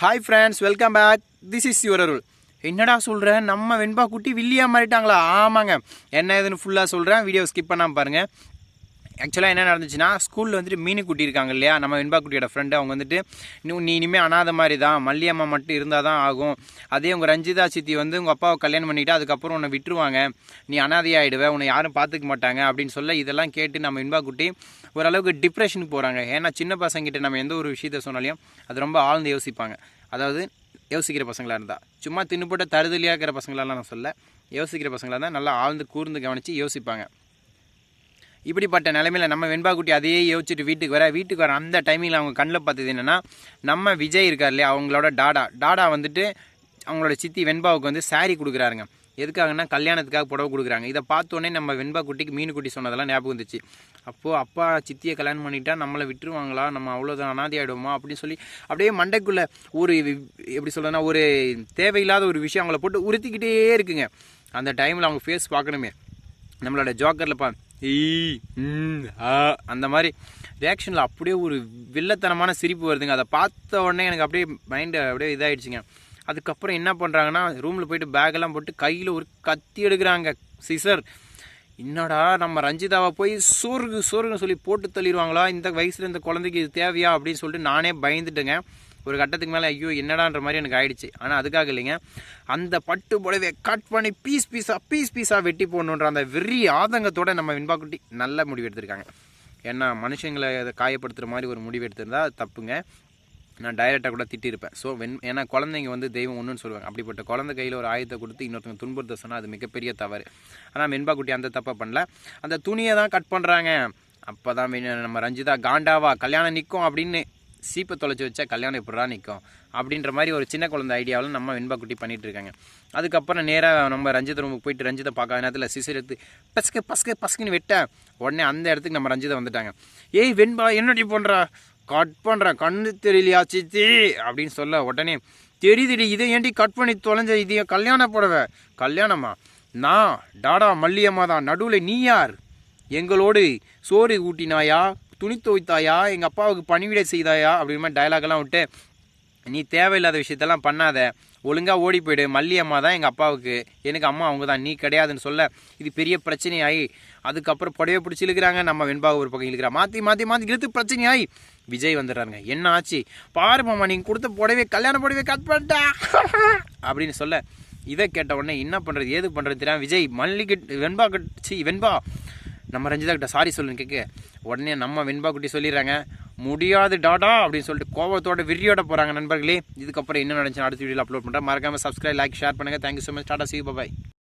Hi friends, welcome back. This is your Arul. என்னடா சொல்கிறேன், நம்ம வெண்பா குட்டி வில்லியா மாறிட்டாங்களா? ஆமாங்க, என்ன ஏதுன்னு ஃபுல்லாக சொல்கிறேன், வீடியோ ஸ்கிப் பண்ணாமல் பாருங்கள். ஆக்சுவலாக என்ன நடந்துச்சுன்னா, ஸ்கூலில் வந்துட்டு மீனு குட்டி இருக்காங்க இல்லையா, நம்ம வெண்பா குட்டியோட ஃப்ரெண்டு. அவங்க வந்துட்டு நீ இனிமேல் அனாத மாதிரி தான், மல்லியம்மா மட்டும் இருந்தால் தான் ஆகும். அதே உங்கள் ரஞ்சிதா சித்தி வந்து உங்கள் அப்பாவை கல்யாணம் பண்ணிவிட்டு அதுக்கப்புறம் உன்னை விட்டுருவாங்க, நீ அனாதையாகிடுவே, உன்னை யாரும் பார்த்துக்க மாட்டாங்க அப்படின்னு சொல்ல, இதெல்லாம் கேட்டு நம்ம வெண்பா குட்டி ஓரளவுக்கு டிப்ரெஷனுக்கு போகிறாங்க. ஏன்னா சின்ன பசங்கிட்ட நம்ம எந்த ஒரு விஷயத்த சொன்னாலையும் அது ரொம்ப ஆழ்ந்து யோசிப்பாங்க. அதாவது யோசிக்கிற பசங்களாக இருந்தால், சும்மா தின்னுபோட்ட தருதலியாக இருக்கிற பசங்களெல்லாம் நான் சொல்ல, யோசிக்கிற பசங்களாக இருந்தால் நல்லா ஆழ்ந்து கூர்ந்து கவனித்து யோசிப்பாங்க. இப்படிப்பட்ட நிலைமையில் நம்ம வெண்பா குட்டி அதையே யோசிச்சுட்டு வீட்டுக்கு வர அந்த டைமிங்கில் அவங்க கண்ணில் பார்த்தது என்னென்னா, நம்ம விஜய் இருக்கார் இல்லையா, அவங்களோட டாடா வந்துட்டு அவங்களோட சித்தி வெண்பாவுக்கு வந்து சாரீ கொடுக்குறாருங்க. எதுக்காகனா கல்யாணத்துக்காக புடவை கொடுக்குறாங்க. இதை பார்த்தோன்னே நம்ம வெண்பா குட்டிக்கு மீனு குட்டி சொன்னதெல்லாம் ஞாபகம் வந்துச்சு. அப்போது அப்பா சித்தியை கல்யாணம் பண்ணிட்டா நம்மளை விட்டுருவாங்களா, நம்ம அவ்வளோதான் அனாதி ஆகிடுவோமா அப்படின்னு சொல்லி அப்படியே மண்டைக்குள்ளே ஒரு எப்படி சொல்கிறதுனா ஒரு தேவையில்லாத ஒரு விஷயம் அவங்கள போட்டு உறுத்திக்கிட்டே இருக்குங்க. அந்த டைமில் அவங்க ஃபேஸ் பார்க்கணுமே, நம்மளோட ஜோக்கரில் அந்த மாதிரி ரியாக்ஷனில் அப்படியே ஒரு வில்லத்தனமான சிரிப்பு வருதுங்க. அதை பார்த்த உடனே எனக்கு அப்படியே மைண்டு அப்படியே இதாகிடுச்சிங்க. அதுக்கப்புறம் என்ன பண்ணுறாங்கன்னா, ரூமில் போயிட்டு பேக்கெல்லாம் போட்டு கையில் ஒரு கத்தி எடுக்கிறாங்க, சிசர். என்னடா நம்ம ரஞ்சிதாவை போய் சோறுன்னு சொல்லி போட்டு தள்ளிடுவாங்களா, இந்த வயசில் இந்த குழந்தைக்கு இது தேவையா அப்படின்னு சொல்லிட்டு நானே பயந்துட்டேங்க. ஒரு கட்டத்துக்கு மேலே ஐயோ என்னடான்ற மாதிரி எனக்கு ஆயிடுச்சு. ஆனால் அதுக்காக இல்லைங்க, அந்த பட்டு புடவை கட் பண்ணி பீஸ் பீஸாக வெட்டி போடணுன்ற அந்த வெறி ஆதங்கத்தோடு நம்ம வெண்பா குட்டி நல்ல முடிவு எடுத்திருக்காங்க. ஏன்னா மனுஷங்களை அதை காயப்படுத்துகிற மாதிரி ஒரு முடிவு எடுத்திருந்தால் அது தப்புங்க. நான் டைரெக்டாக கூட திட்டிருப்பேன். ஸோ ஏன்னா குழந்தைங்க வந்து தெய்வம் ஒன்றுன்னு சொல்லுவாங்க. அப்படிப்பட்ட குழந்தை கையில் ஒரு ஆயுதத்தை கொடுத்து இன்னொருத்தவங்க துன்புறுத்த சொன்னால் அது மிகப்பெரிய தவறு. ஆனால் வெண்பா குட்டி அந்த தப்பை பண்ணல. அந்த துணியை தான் கட் பண்ணுறாங்க. அப்போ தான் நம்ம ரஞ்சிதா காண்டாவா கல்யாணம் நிற்கும் அப்படின்னு சீப்பை தொலைச்சி வச்சா கல்யாணம் எப்படா நிற்கும் அப்படின்ற மாதிரி ஒரு சின்ன குழந்தை ஐடியாவில் நம்ம வெண்பா குட்டி பண்ணிகிட்டு இருக்காங்க. அதுக்கப்புறம் நேராக நம்ம ரஞ்சித ரூமுக்கு போயிட்டு ரஞ்சிதை பார்க்காத நேரத்தில் சிசர் எடுத்து பஸ்குன்னு வெட்ட உடனே அந்த இடத்துக்கு நம்ம ரஞ்சிதை வந்துட்டாங்க. ஏய் வெண்பா என்னடி பண்ணுறா, கட் பண்ணுறேன் கண்ணு தெரியலையா சித்தி அப்படின்னு சொல்ல உடனே தெரியுதுடி, இதை ஏண்டி கட் பண்ணி தொலைஞ்ச, இதைய கல்யாண புடவை. கல்யாணமா? நான் டாடா மல்லியம்மா தான், நடுவில் நீ யார்? எங்களோடு சோறு ஊட்டினாயா, துணி துவைத்தாயா, எங்கள் அப்பாவுக்கு பணிவிடை செய்தாயா அப்படின்னு மாதிரி டைலாக்லாம் விட்டு, நீ தேவையில்லாத விஷயத்தெல்லாம் பண்ணாத, ஒழுங்காக ஓடி போயிடு, மல்லியம்மா தான் எங்கள் அப்பாவுக்கு, எனக்கு அம்மா அவங்க தான், நீ கிடையாதுன்னு சொல்ல இது பெரிய பிரச்சனையாகி அதுக்கப்புறம் புடவை பிடிச்சி இழுக்கிறாங்க. நம்ம வெண்பாவை ஒரு பக்கம் இழுக்கிறா, மாற்றி இழுத்து பிரச்சனையாகி விஜய் வந்துடுறாங்க. என்ன ஆச்சு பாரு மாமா, நீங்கள் கொடுத்த புடவை கல்யாண புடவை கட் பண்ணிட்டா அப்படின்னு சொல்ல, இதை கேட்ட உடனே என்ன பண்ணுறது ஏது பண்ணுறது தெரியாமல் விஜய் வெண்பா நம்ம ரஞ்சிதா கிட்ட சாரி சொல்லுன்னு கேட்க உடனே நம்ம வெண்பா குட்டி சொல்லிடுறாங்க, முடியாது டாடா அப்படின்னு சொல்லிட்டு கோபத்தோட விரியோட போகிறாங்க. நண்பர்களே, இதுக்கப்புறம் என்ன நடந்துச்சு அடுத்த வீடியோவில் அப்லோட் பண்ணுறேன். மறக்காமல் சப்ஸ்கிரைப், லைக், ஷேர் பண்ணுங்கள். Thank you so much. Tata, see you, bye bye.